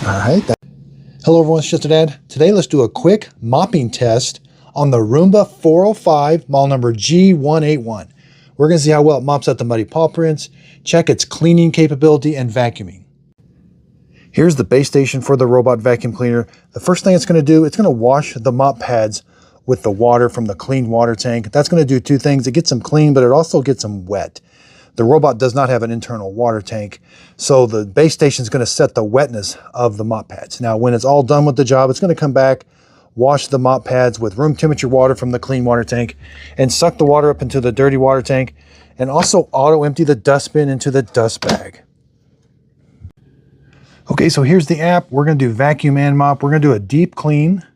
All right. Hello everyone, it's Just a Dad. Today let's do a quick mopping test on the Roomba 405, model number G181. We're going to see how well it mops out the muddy paw prints, check its cleaning capability and vacuuming. Here's the base station for the robot vacuum cleaner. The first thing it's going to do, it's going to wash the mop pads with the water from the clean water tank. That's going to do two things. It gets them clean, but it also gets them wet. The robot does not have an internal water tank, so the base station is going to set the wetness of the mop pads. Now, when it's all done with the job, it's going to come back, wash the mop pads with room temperature water from the clean water tank, and suck the water up into the dirty water tank, and also auto empty the dustbin into the dust bag. Okay, so here's the app. We're going to do vacuum and mop. We're going to do a deep clean.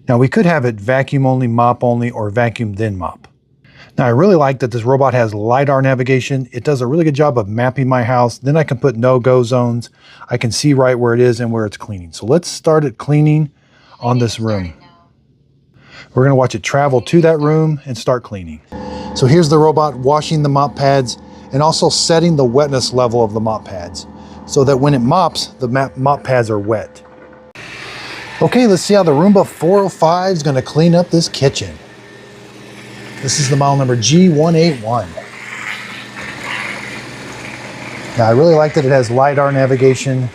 Now, we could have it vacuum only, mop only, or vacuum then mop. Now, I really like that this robot has LiDAR navigation. It does a really good job of mapping my house. Then I can put no-go zones. I can see right where it is and where it's cleaning. So let's start it cleaning on this room. We're going to watch it travel to that room and start cleaning. So here's the robot washing the mop pads and also setting the wetness level of the mop pads so that when it mops, the mop pads are wet. Okay, let's see how the Roomba 405 is going to clean up this kitchen. This is the model number G181. Now, I really like that it has LiDAR navigation.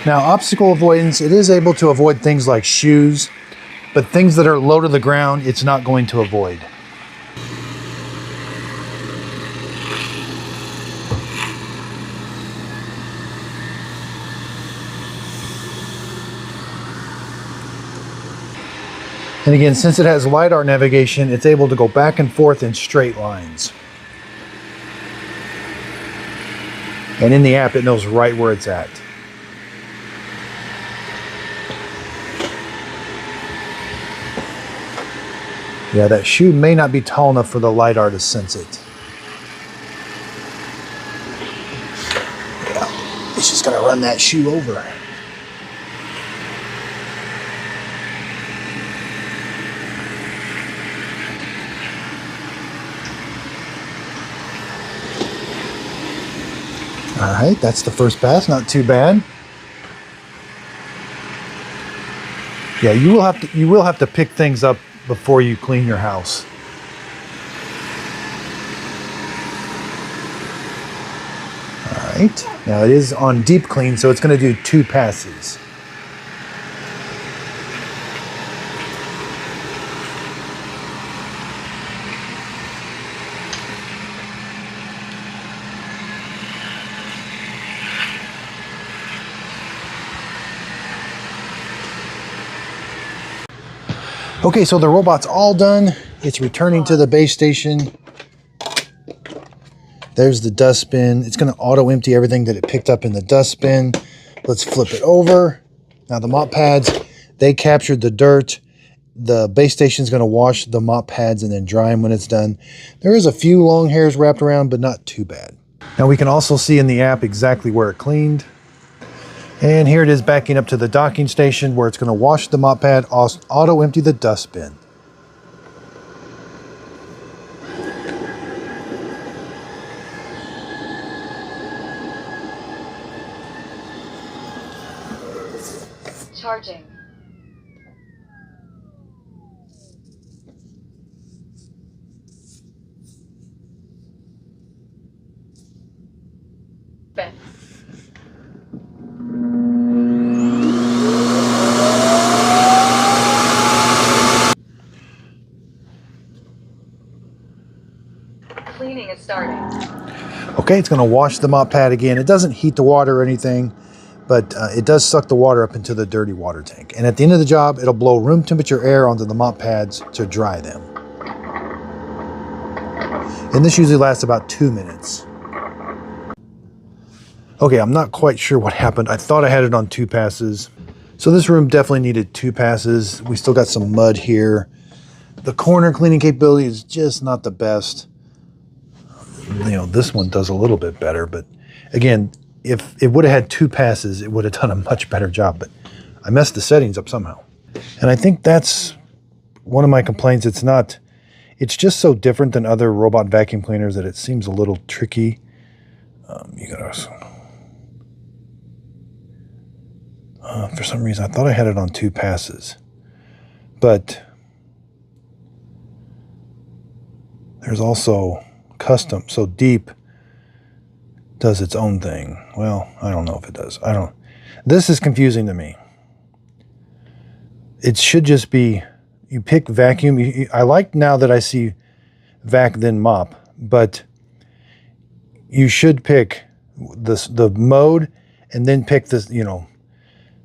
Now, obstacle avoidance, it is able to avoid things like shoes, but things that are low to the ground, it's not going to avoid. And again, since it has LiDAR navigation, it's able to go back and forth in straight lines. And in the app, it knows right where it's at. Yeah, that shoe may not be tall enough for the LiDAR to sense it. Yeah, it's just gonna run that shoe over. All right, that's the first pass, not too bad. Yeah, you will have to pick things up before you clean your house. All right, now it is on deep clean, so it's going to do 2 passes. Okay, so the robot's all done. It's returning to the base station. There's the dustbin. It's going to auto empty everything that it picked up in the dustbin. Let's flip it over. Now the mop pads, they captured the dirt. The base station is going to wash the mop pads and then dry them when it's done. There is a few long hairs wrapped around, but not too bad. Now we can also see in the app exactly where it cleaned. And here it is backing up to the docking station where it's going to wash the mop pad, auto empty the dustbin. Charging. Ben. Cleaning is starting. Okay, it's going to wash the mop pad again. It doesn't heat the water or anything, but it does suck the water up into the dirty water tank. And at the end of the job, it'll blow room temperature air onto the mop pads to dry them. And this usually lasts about 2 minutes. Okay, I'm not quite sure what happened. I thought I had it on 2 passes. So this room definitely needed 2 passes. We still got some mud here. The corner cleaning capability is just not the best. You know, this one does a little bit better, but again, if it would have had 2 passes, it would have done a much better job, but I messed the settings up somehow. And I think that's one of my complaints. It's just so different than other robot vacuum cleaners that it seems a little tricky. For some reason, I thought I had it on 2 passes, but there's also custom. So deep does its own thing. Well, I don't know if it does. This is confusing to me. It should just be, you pick vacuum. I like now that I see vac then mop, but you should pick the mode and then pick this, you know,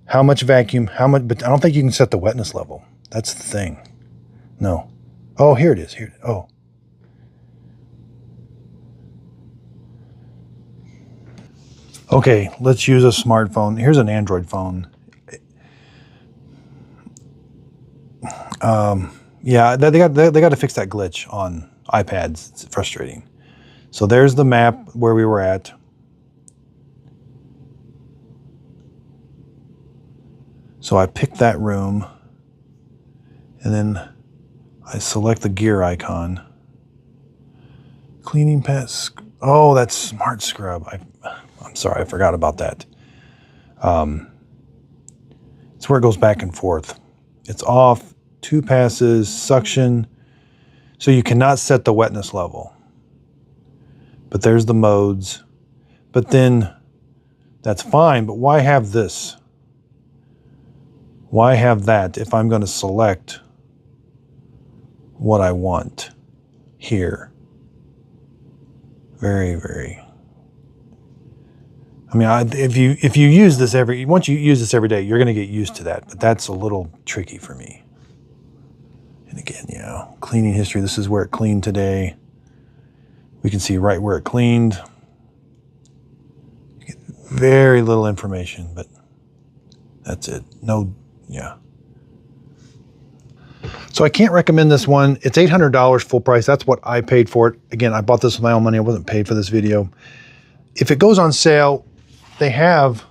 how much vacuum, how much, but I don't think you can set the wetness level. That's the thing. No. Oh, here it is. Here. Oh. Okay, let's use a smartphone. Here's an Android phone. Yeah, they got to fix that glitch on iPads. It's frustrating. So there's the map where we were at. So I pick that room, and then I select the gear icon. Cleaning pads. Oh, that's Smart Scrub. I'm sorry, I forgot about that. It's where it goes back and forth. It's off, 2 passes, suction. So you cannot set the wetness level. But there's the modes. But then that's fine, but why have this? Why have that if I'm going to select what I want here? Very, very. I mean, if you use this once you use this every day, you're going to get used to that. But that's a little tricky for me. And again, yeah, cleaning history. This is where it cleaned today. We can see right where it cleaned. You get very little information, but that's it. No, yeah. So I can't recommend this one. It's $800 full price. That's what I paid for it. Again, I bought this with my own money. I wasn't paid for this video. If it goes on sale, they have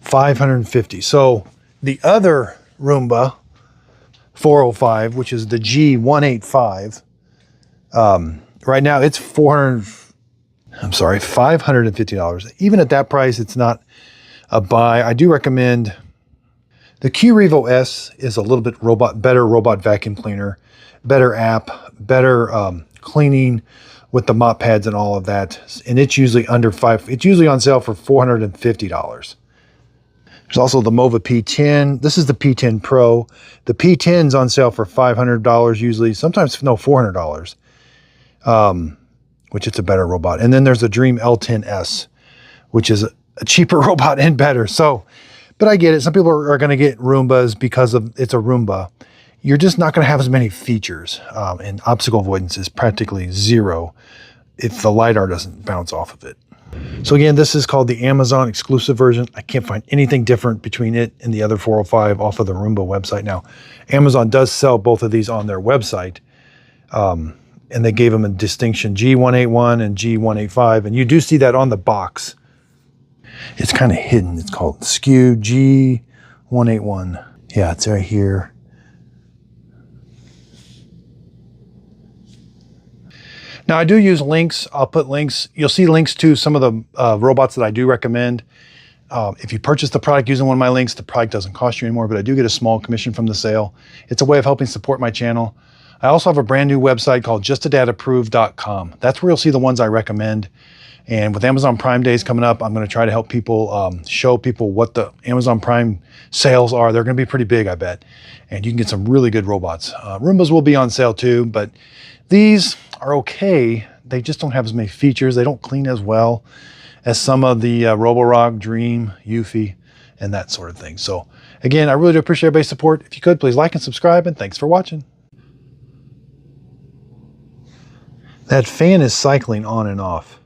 $550. So the other Roomba 405, which is the G185, right now it's $550. Even at that price, it's not a buy. I do recommend the Q Revo S. Is a little bit better robot vacuum cleaner, better app, better cleaning with the mop pads and all of that. And it's usually it's usually on sale for $450. There's also the Mova P10. This is the P10 Pro. The P10's on sale for $500 usually, sometimes no, $400, which it's a better robot. And then there's the Dream L10S, which is a cheaper robot and better. So, but I get it. Some people are going to get Roombas because it's a Roomba. You're just not going to have as many features, and obstacle avoidance is practically zero if the LiDAR doesn't bounce off of it. So again, this is called the Amazon exclusive version. I can't find anything different between it and the other 405 off of the Roomba website. Now, Amazon does sell both of these on their website, and they gave them a distinction, G181 and G185, and you do see that on the box. It's kind of hidden. It's called SKU G181. Yeah, it's right here. Now, I do use links. I'll put links. You'll see links to some of the robots that I do recommend. If you purchase the product using one of my links, the product doesn't cost you anymore, but I do get a small commission from the sale. It's a way of helping support my channel. I also have a brand new website called justadadapproved.com. That's where you'll see the ones I recommend. And with Amazon Prime Days coming up, I'm going to try to help people, show people what the Amazon Prime sales are. They're going to be pretty big, I bet. And you can get some really good robots. Roombas will be on sale too, but these are okay. They just don't have as many features. They don't clean as well as some of the Roborock, Dream, Eufy, and that sort of thing. So again, I really do appreciate everybody's support. If you could, please like and subscribe, and thanks for watching. That fan is cycling on and off.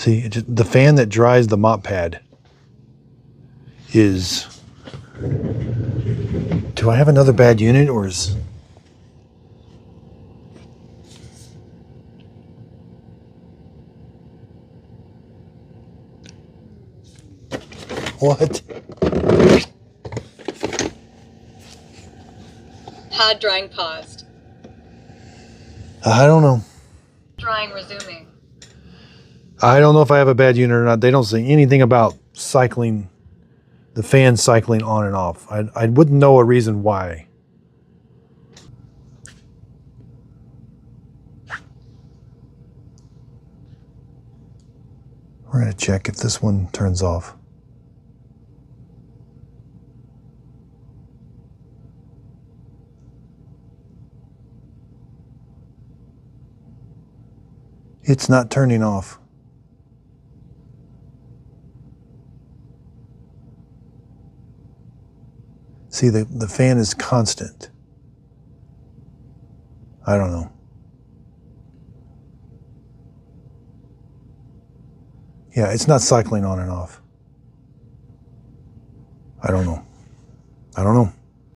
See, the fan that dries the mop pad is... Do I have another bad unit, or is... What? Pad drying paused. I don't know. Drying resuming. I don't know if I have a bad unit or not. They don't say anything about cycling, the fan cycling on and off. I wouldn't know a reason why. We're going to check if this one turns off. It's not turning off. See, the fan is constant. I don't know. Yeah, it's not cycling on and off. I don't know.